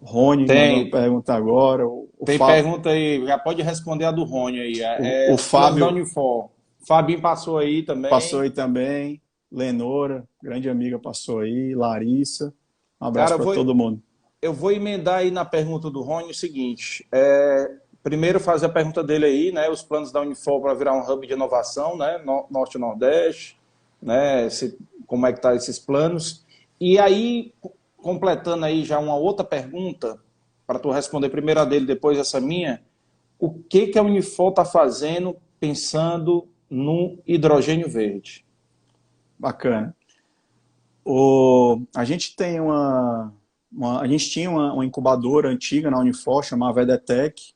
Rony mandou uma Tem, pergunta agora, tem pergunta aí, já pode responder a do Rony aí. O Os planos da Fábio Unifor. Fabinho passou aí passou também. aí também, Lenora, grande amiga, passou aí, Larissa, um abraço Cara, para todo mundo. eu vou emendar aí na pergunta do Rony o seguinte. Primeiro fazer a pergunta dele aí, né? Os planos da Unifor para virar um hub de inovação, né? Norte e Nordeste, né? Como é que tá esses planos? E aí, completando aí já uma outra pergunta, para tu responder primeiro a dele, depois essa minha, o que que a Unifor está fazendo pensando no hidrogênio verde? Bacana. A gente tem a gente tinha uma incubadora antiga na Unifor, chamava EDTech,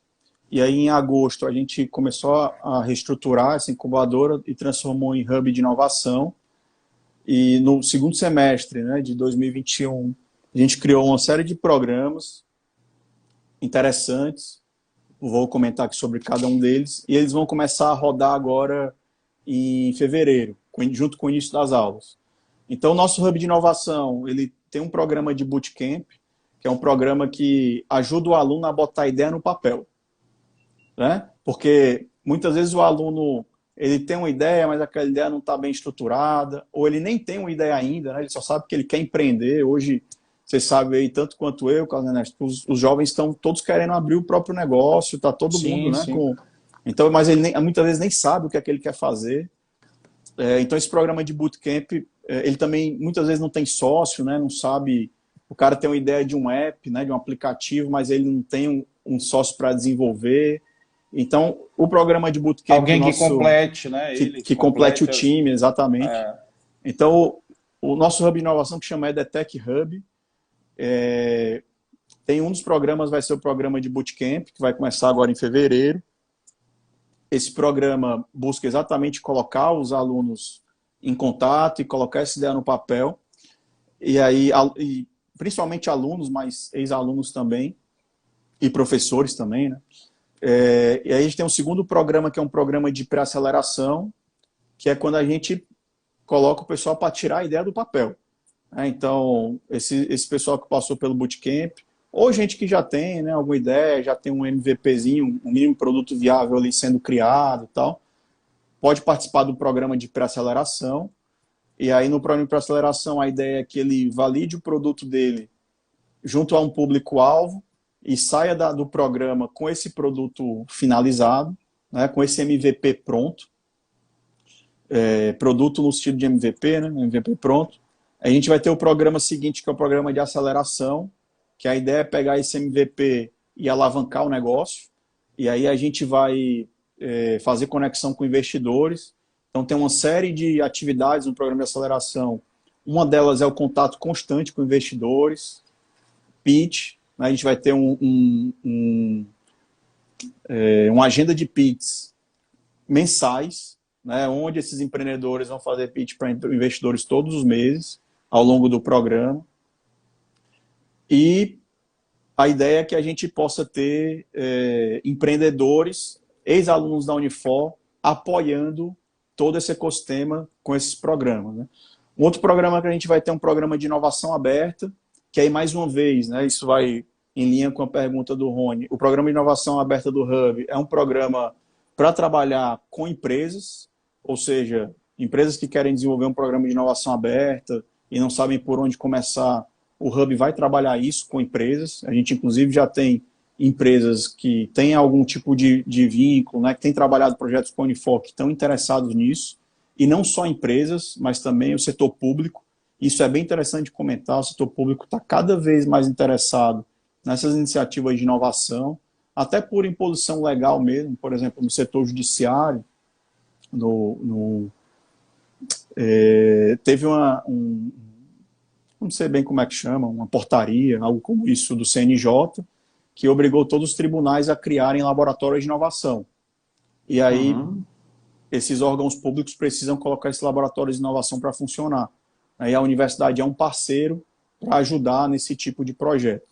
e aí em agosto a gente começou a reestruturar essa incubadora e transformou em hub de inovação. E no segundo semestre, né, de 2021, a gente criou uma série de programas interessantes. Vou comentar aqui sobre cada um deles. E eles vão começar a rodar agora em fevereiro, junto com o início das aulas. Então, o nosso Hub de Inovação, ele tem um programa de bootcamp, que é um programa que ajuda o aluno a botar a ideia no papel, né? Porque muitas vezes o aluno ele tem uma ideia, mas aquela ideia não está bem estruturada, ou ele nem tem uma ideia ainda, né? Ele só sabe que ele quer empreender. Hoje, você sabe aí, tanto quanto eu, Carlos Ernesto, os jovens estão todos querendo abrir o próprio negócio, está todo mundo, Sim, né? sim. Então, mas ele muitas vezes nem sabe o que é que ele quer fazer. Então, esse programa de bootcamp, ele também muitas vezes não tem sócio, né? Não sabe. O cara tem uma ideia de um app, né? De um aplicativo, mas ele não tem um sócio para desenvolver. Então, o programa de bootcamp Alguém que nosso, complete, né? Ele que que complete o complete. time, exatamente. É, Então, o nosso hub de inovação, que chama EDTech Hub, tem um dos programas, vai ser o programa de bootcamp, que vai começar agora em fevereiro. Esse programa busca exatamente colocar os alunos em contato e colocar essa ideia no papel. E aí, principalmente alunos, mas ex-alunos também, e professores também, né? E aí a gente tem um segundo programa, que é um programa de pré-aceleração, que é quando a gente coloca o pessoal para tirar a ideia do papel. Então, esse pessoal que passou pelo bootcamp, ou gente que já tem, né, alguma ideia, já tem um MVPzinho, um mínimo produto viável ali sendo criado e tal, pode participar do programa de pré-aceleração. E aí, no programa de pré-aceleração, a ideia é que ele valide o produto dele junto a um público-alvo e saia do programa com esse produto finalizado, né, com esse MVP pronto, produto no estilo de MVP, né, MVP pronto. A gente vai ter o programa seguinte, que é o programa de aceleração, que a ideia é pegar esse MVP e alavancar o negócio, e aí a gente vai fazer conexão com investidores. Então tem uma série de atividades no programa de aceleração. Uma delas é o contato constante com investidores, pitch, né? A gente vai ter uma agenda de pitches mensais, né, onde esses empreendedores vão fazer pitch para investidores todos os meses, ao longo do programa. E a ideia é que a gente possa ter empreendedores, ex-alunos da Unifor, apoiando todo esse ecossistema com esses programas, né? Um outro programa que a gente vai ter um programa de inovação aberta, que aí, mais uma vez, né, isso vai em linha com a pergunta do Rony. O programa de inovação aberta do Hub é um programa para trabalhar com empresas, ou seja, empresas que querem desenvolver um programa de inovação aberta e não sabem por onde começar. O Hub vai trabalhar isso com empresas. A gente, inclusive, já tem empresas que têm algum tipo de vínculo, né, que têm trabalhado projetos com a Unifor, que estão interessados nisso. E não só empresas, mas também o setor público. Isso é bem interessante de comentar. O setor público está cada vez mais interessado nessas iniciativas de inovação, até por imposição legal mesmo. Por exemplo, no setor judiciário, teve não sei bem como é que chama, uma portaria, algo como isso, do CNJ, que obrigou todos os tribunais a criarem laboratórios de inovação. E aí, esses órgãos públicos precisam colocar esses laboratórios de inovação para funcionar. Aí a universidade é um parceiro para ajudar nesse tipo de projeto.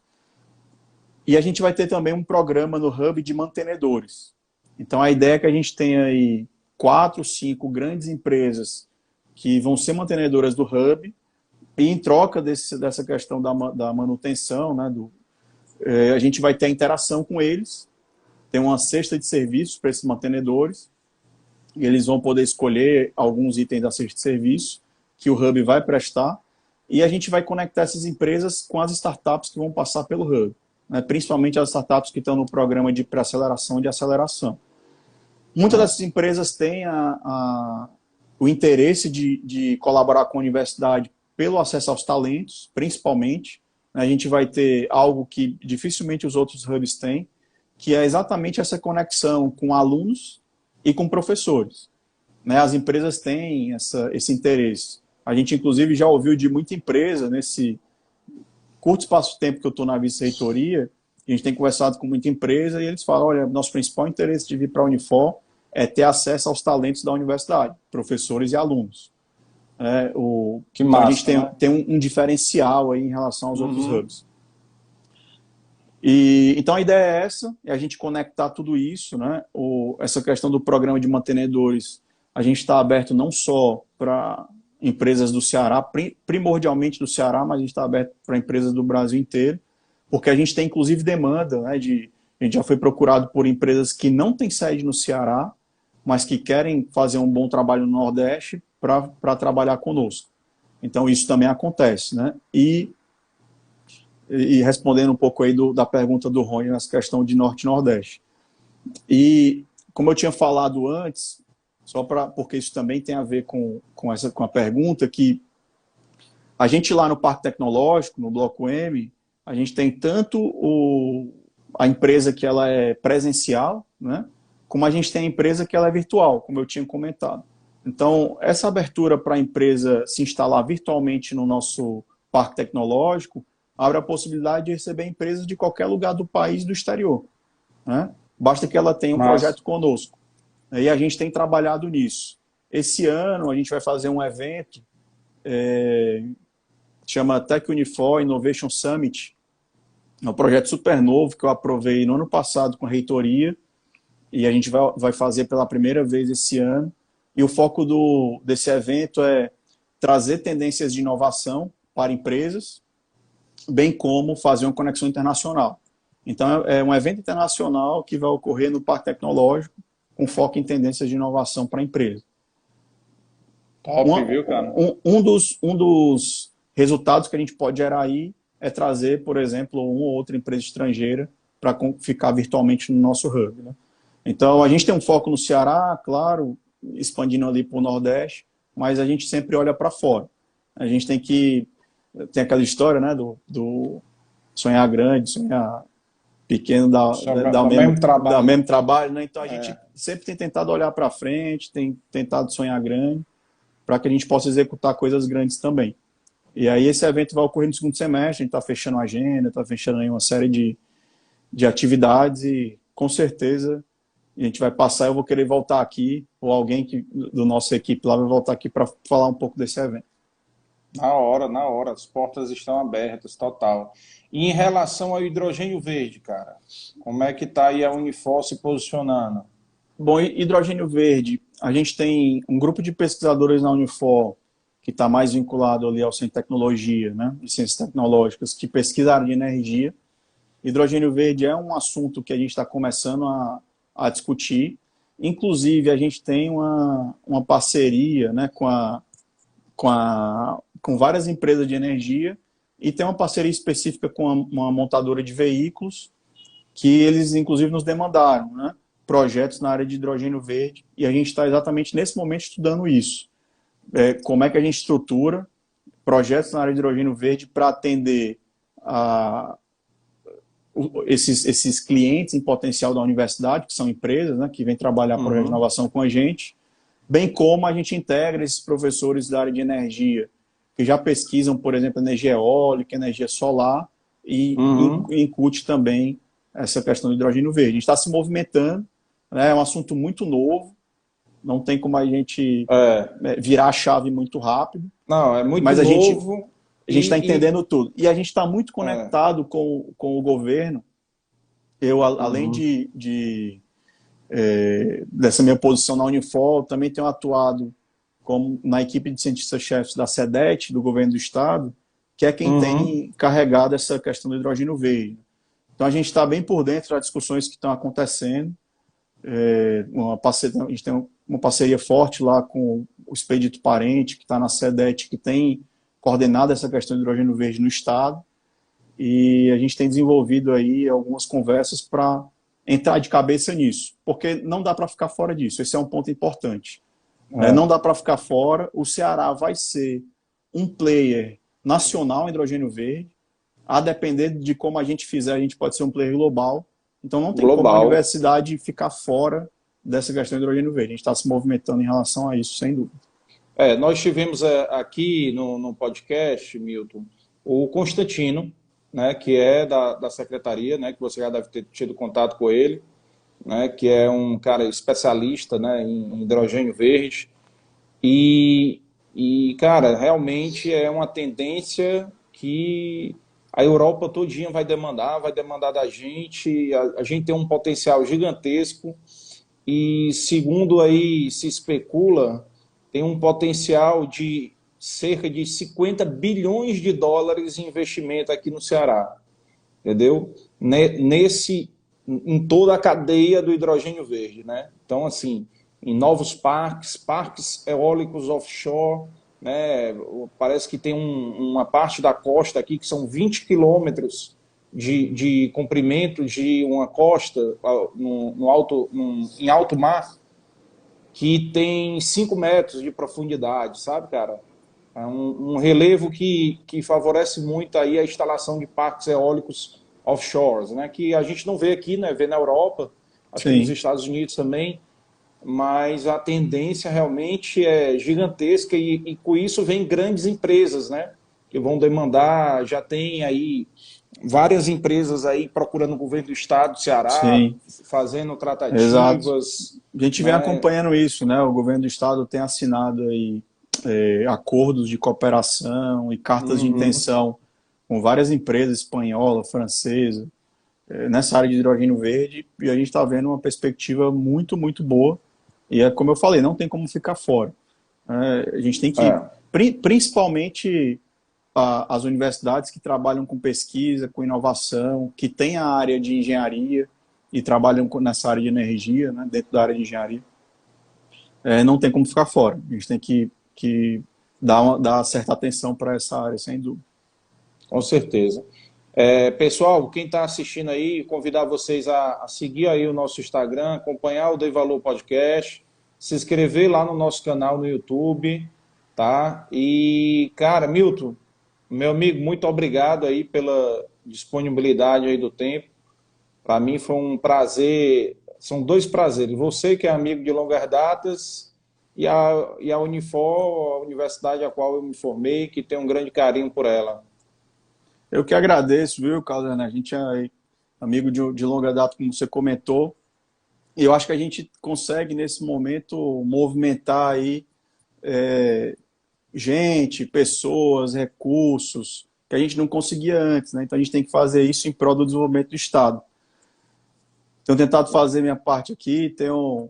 E a gente vai ter também um programa no Hub de mantenedores. Então, a ideia é que a gente tenha aí 4, 5 grandes empresas que vão ser mantenedoras do Hub, e em troca dessa questão da manutenção, né, a gente vai ter a interação com eles, tem uma cesta de serviços para esses mantenedores, e eles vão poder escolher alguns itens da cesta de serviço que o Hub vai prestar, e a gente vai conectar essas empresas com as startups que vão passar pelo Hub, né, principalmente as startups que estão no programa de pré-aceleração e de aceleração. Muitas dessas empresas têm o interesse de colaborar com a universidade pelo acesso aos talentos, principalmente. A gente vai ter algo que dificilmente os outros hubs têm, que é exatamente essa conexão com alunos e com professores. Né? As empresas têm esse interesse. A gente, inclusive, já ouviu de muita empresa, nesse curto espaço de tempo que eu estou na vice-reitoria, a gente tem conversado com muita empresa e eles falam, olha, nosso principal interesse de vir para a Unifor é ter acesso aos talentos da universidade, professores e alunos. Que então massa, a gente né? tem um diferencial aí em relação aos outros hubs. Então a ideia é essa, é a gente conectar tudo isso, né? Essa questão do programa de mantenedores, a gente está aberto não só para empresas do Ceará, primordialmente do Ceará, mas a gente está aberto para empresas do Brasil inteiro, porque a gente tem inclusive demanda, né, a gente já foi procurado por empresas que não têm sede no Ceará, mas que querem fazer um bom trabalho no Nordeste para trabalhar conosco. Então isso também acontece, né? E respondendo um pouco aí da pergunta do Rony nessa questão de Norte e Nordeste. E como eu tinha falado antes, porque isso também tem a ver com a pergunta, que a gente lá no Parque Tecnológico, no Bloco M, a gente tem tanto a empresa que ela é presencial, né, como a gente tem a empresa que ela é virtual, como eu tinha comentado. Então, essa abertura para a empresa se instalar virtualmente no nosso Parque Tecnológico abre a possibilidade de receber empresas de qualquer lugar do país e do exterior, né? Basta que ela tenha um projeto conosco. E a gente tem trabalhado nisso. Esse ano a gente vai fazer um evento, chama Tech Unifor Innovation Summit. É um projeto super novo que eu aprovei no ano passado com a reitoria e a gente vai fazer pela primeira vez esse ano. E o foco desse evento é trazer tendências de inovação para empresas, bem como fazer uma conexão internacional. Então, é um evento internacional que vai ocorrer no Parque Tecnológico, com foco em tendências de inovação para a empresa. Top, viu, cara? Um dos resultados que a gente pode gerar aí é trazer, por exemplo, uma ou outra empresa estrangeira para ficar virtualmente no nosso hub, né? Então, a gente tem um foco no Ceará, claro, expandindo ali para o Nordeste, mas a gente sempre olha para fora. A gente tem aquela história, né, do sonhar grande, sonhar pequeno, dá o mesmo trabalho, né? Então a gente sempre tem tentado olhar para frente, tem tentado sonhar grande, para que a gente possa executar coisas grandes também. E aí esse evento vai ocorrer no segundo semestre, a gente está fechando a agenda, está fechando aí uma série de atividades e com certeza e a gente vai passar, eu vou querer voltar aqui, ou alguém do nossa equipe lá vai voltar aqui para falar um pouco desse evento. Na hora, as portas estão abertas, total. E em relação ao hidrogênio verde, cara, como é que está aí a Unifor se posicionando? Bom, hidrogênio verde, a gente tem um grupo de pesquisadores na Unifor que está mais vinculado ali ao Centro de Tecnologia, né, de Ciências Tecnológicas, que pesquisaram de energia. Hidrogênio verde é um assunto que a gente está começando a discutir. Inclusive, a gente tem uma parceria, né, com várias empresas de energia e tem uma parceria específica com uma montadora de veículos que eles, inclusive, nos demandaram, né, projetos na área de hidrogênio verde, e a gente está exatamente nesse momento estudando isso. Como é que a gente estrutura projetos na área de hidrogênio verde para atender esses clientes em potencial da universidade, que são empresas, né, que vêm trabalhar projeto de inovação com a gente, bem como a gente integra esses professores da área de energia, que já pesquisam, por exemplo, energia eólica, energia solar, e incute também essa questão do hidrogênio verde. A gente está se movimentando, né, é um assunto muito novo, não tem como a gente virar a chave muito rápido. Não, é muito mas novo. A gente está entendendo tudo. E a gente está muito conectado com o governo. Eu, além dessa minha posição na Unifor, também tenho atuado na equipe de cientistas-chefes da SEDET, do governo do estado, que é quem tem carregado essa questão do hidrogênio verde. Então a gente está bem por dentro das discussões que estão acontecendo. A gente tem uma parceria forte lá com o Expedito Parente, que está na SEDET, que tem coordenado essa questão do hidrogênio verde no estado, e a gente tem desenvolvido aí algumas conversas para entrar de cabeça nisso, porque não dá para ficar fora disso, esse é um ponto importante. Não dá para ficar fora, o Ceará vai ser um player nacional em hidrogênio verde, a depender de como a gente fizer, a gente pode ser um player global, então não tem como a universidade ficar fora dessa questão do hidrogênio verde, a gente está se movimentando em relação a isso, sem dúvida. Nós tivemos aqui no podcast, Milton, o Constantino, né, que é da secretaria, né, que você já deve ter tido contato com ele, né, que é um cara especialista, né, em hidrogênio verde. E, cara, realmente é uma tendência que a Europa todinha vai demandar da gente. A gente tem um potencial gigantesco e, segundo aí se especula, tem um potencial de cerca de 50 bilhões de dólares em investimento aqui no Ceará, entendeu? Em toda a cadeia do hidrogênio verde, né? Então, assim, em novos parques eólicos offshore, né? Parece que tem uma parte da costa aqui que são 20 quilômetros de comprimento de uma costa em alto mar, que tem 5 metros de profundidade, sabe, cara? É um relevo que favorece muito aí a instalação de parques eólicos offshores, né? Que a gente não vê aqui, né? Vê na Europa, acho que nos Estados Unidos também, mas a tendência realmente é gigantesca e com isso vem grandes empresas, né? Que vão demandar, já tem aí várias empresas aí procurando o governo do estado do Ceará, fazendo tratativas. Exato. A gente vem acompanhando isso, né? O governo do estado tem assinado aí acordos de cooperação e cartas de intenção com várias empresas espanholas, francesas, nessa área de hidrogênio verde, e a gente está vendo uma perspectiva muito, muito boa. E é como eu falei, não tem como ficar fora. A gente tem que, principalmente as universidades que trabalham com pesquisa, com inovação, que têm a área de engenharia e trabalham nessa área de energia, né, dentro da área de engenharia, não tem como ficar fora. A gente tem que dar certa atenção para essa área, sem dúvida. Com certeza. Pessoal, quem está assistindo aí, convidar vocês a seguir aí o nosso Instagram, acompanhar o Dei Valor Podcast, se inscrever lá no nosso canal no YouTube, tá? E, cara, Milton, meu amigo, muito obrigado aí pela disponibilidade aí do tempo. Para mim foi um prazer, são 2 prazeres. Você que é amigo de longas datas e a Unifor, a universidade a qual eu me formei, que tem um grande carinho por ela. Eu que agradeço, viu, Carlos? A gente é amigo de longa data, como você comentou. E eu acho que a gente consegue, nesse momento, movimentar aí gente, pessoas, recursos, que a gente não conseguia antes, né? Então a gente tem que fazer isso em prol do desenvolvimento do Estado. Tenho tentado fazer minha parte aqui, tenho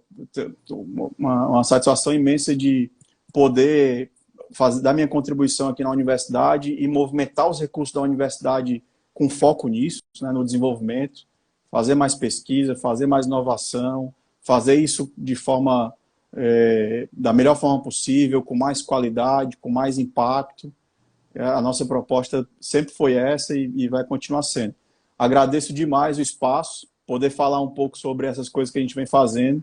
uma satisfação imensa de poder dar minha contribuição aqui na universidade e movimentar os recursos da universidade com foco nisso, né, no desenvolvimento, fazer mais pesquisa, fazer mais inovação, fazer isso de forma da melhor forma possível, com mais qualidade, com mais impacto. A nossa proposta sempre foi essa e vai continuar sendo. Agradeço demais o espaço, poder falar um pouco sobre essas coisas que a gente vem fazendo,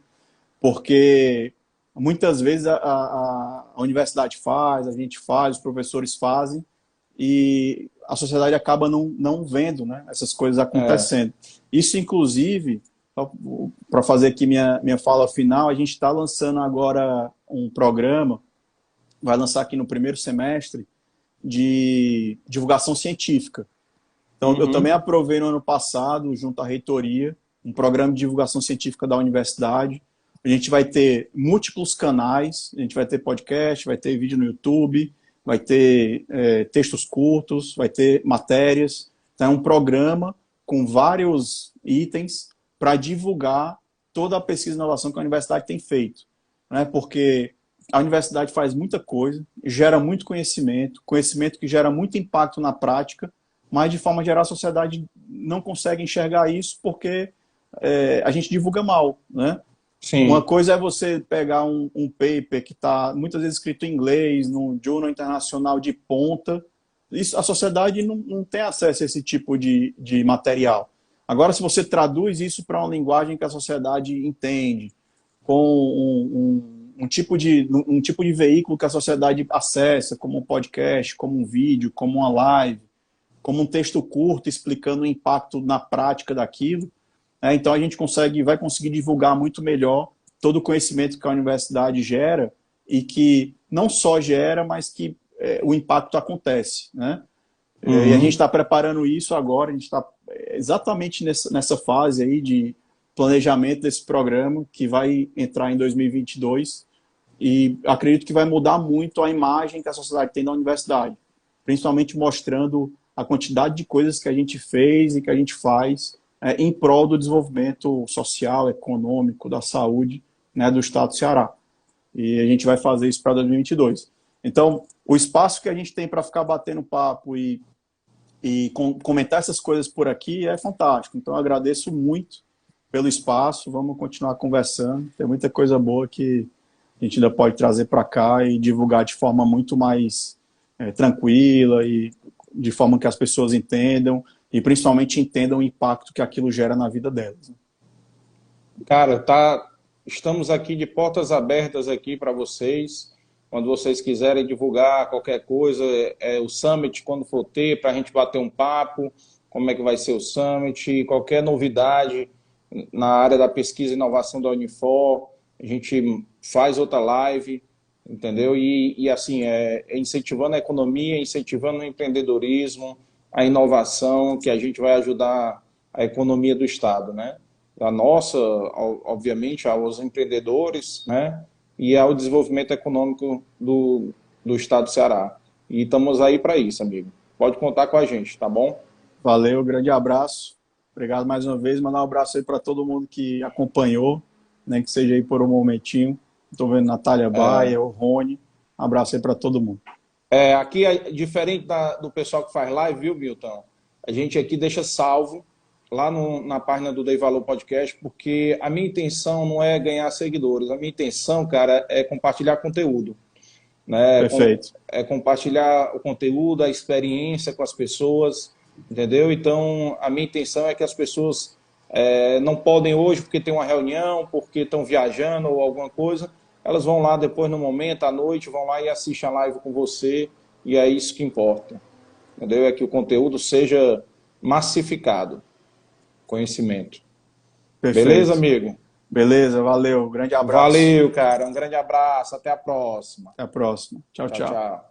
porque muitas vezes a universidade faz, a gente faz, os professores fazem, e a sociedade acaba não vendo, né, essas coisas acontecendo. Isso, inclusive, para fazer aqui minha fala final, a gente está lançando agora um programa, vai lançar aqui no primeiro semestre, de divulgação científica. Então, eu também aprovei no ano passado, junto à reitoria, um programa de divulgação científica da universidade. A gente vai ter múltiplos canais, a gente vai ter podcast, vai ter vídeo no YouTube, vai ter textos curtos, vai ter matérias. Então, é um programa com vários itens para divulgar toda a pesquisa e inovação que a universidade tem feito. Né? Porque a universidade faz muita coisa, gera muito conhecimento, conhecimento que gera muito impacto na prática, mas, de forma geral, a sociedade não consegue enxergar isso porque a gente divulga mal, né? Sim. Uma coisa é você pegar um paper que está muitas vezes escrito em inglês, num journal internacional de ponta. Isso, a sociedade não tem acesso a esse tipo de material. Agora, se você traduz isso para uma linguagem que a sociedade entende, com um tipo de veículo que a sociedade acessa, como um podcast, como um vídeo, como uma live, como um texto curto explicando o impacto na prática daquilo, então a gente vai conseguir divulgar muito melhor todo o conhecimento que a universidade gera e que não só gera, mas que o impacto acontece, né? E a gente está preparando isso agora, a gente está exatamente nessa fase aí de planejamento desse programa que vai entrar em 2022 e acredito que vai mudar muito a imagem que a sociedade tem da universidade, principalmente mostrando a quantidade de coisas que a gente fez e que a gente faz em prol do desenvolvimento social, econômico, da saúde, né, do estado do Ceará. E a gente vai fazer isso para 2022. Então, o espaço que a gente tem para ficar batendo papo e comentar essas coisas por aqui é fantástico. Então, eu agradeço muito pelo espaço, vamos continuar conversando. Tem muita coisa boa que a gente ainda pode trazer para cá e divulgar de forma muito mais tranquila e de forma que as pessoas entendam e principalmente entendam o impacto que aquilo gera na vida delas. Cara, estamos aqui de portas abertas aqui para vocês. Quando vocês quiserem divulgar qualquer coisa, o Summit, quando for ter, para a gente bater um papo, como é que vai ser o Summit, qualquer novidade na área da pesquisa e inovação da Unifor, a gente faz outra live, entendeu? E assim, incentivando a economia, incentivando o empreendedorismo, a inovação, que a gente vai ajudar a economia do Estado, né? A nossa, obviamente, aos empreendedores, né? E ao desenvolvimento econômico do Estado do Ceará. E estamos aí para isso, amigo. Pode contar com a gente, tá bom? Valeu, grande abraço. Obrigado mais uma vez. Mandar um abraço aí para todo mundo que acompanhou, nem que seja aí por um momentinho. Estou vendo Natália Baia, o Rony. Um abraço aí para todo mundo. Aqui é diferente do pessoal que faz live, viu, Milton? A gente aqui deixa salvo lá na página do Dei Valor Podcast, porque a minha intenção não é ganhar seguidores. A minha intenção, cara, é compartilhar conteúdo. Né? Perfeito. É compartilhar o conteúdo, a experiência com as pessoas, entendeu? Então, a minha intenção é que as pessoas não podem hoje porque tem uma reunião, porque estão viajando ou alguma coisa, elas vão lá depois no momento, à noite, vão lá e assistem a live com você, e é isso que importa, entendeu? É que o conteúdo seja massificado, conhecimento. Perfeito. Beleza, amigo? Beleza, valeu. Grande abraço. Valeu, cara. Um grande abraço. Até a próxima. Até a próxima. Tchau, tchau. Tchau.